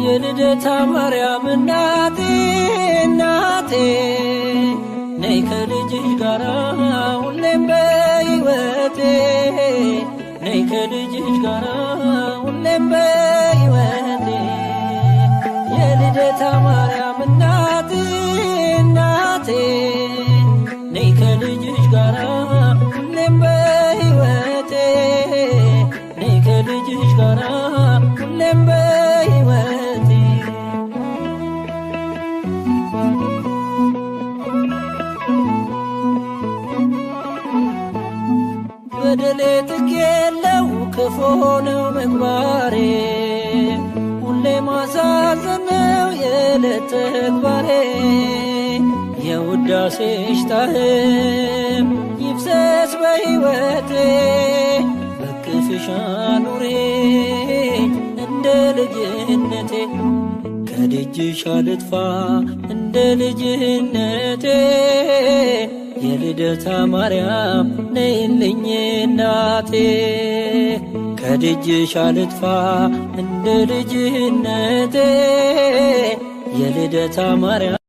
የልደታ ማርያም እናቴ እናቴ ነይ ከልጅሽ ጋራ ሁሌም በሕይወቴ ነይ ከልጅሽ ጋራ ሁሌም በሕይወቴ የልደታ ማርያም እናቴ እናቴ ነይ ከልጅሽ ጋራ ሁሌም በሕይወቴ ነይ ከልጅሽ ጋራ ሁሌም በሕይወቴ በደሌ ጥግ የለው ክፉ ነው ምግባሬ ሁሌ ማሳዘን ነው የዕለት ተግባሬ የውዳሴሽ ጣዕም ይፍሰስ በሕይወቴ በክፍሽ አኑሪኝ እንደ ልጅነቴ ከደጅሽ አልጥፋ እንደ ልጅነቴ የልደታ ማርያም ነይልኝ እናቴ ከደጅሽ አልጥፋ እንደ ልጅነቴ የልደታ ማርያም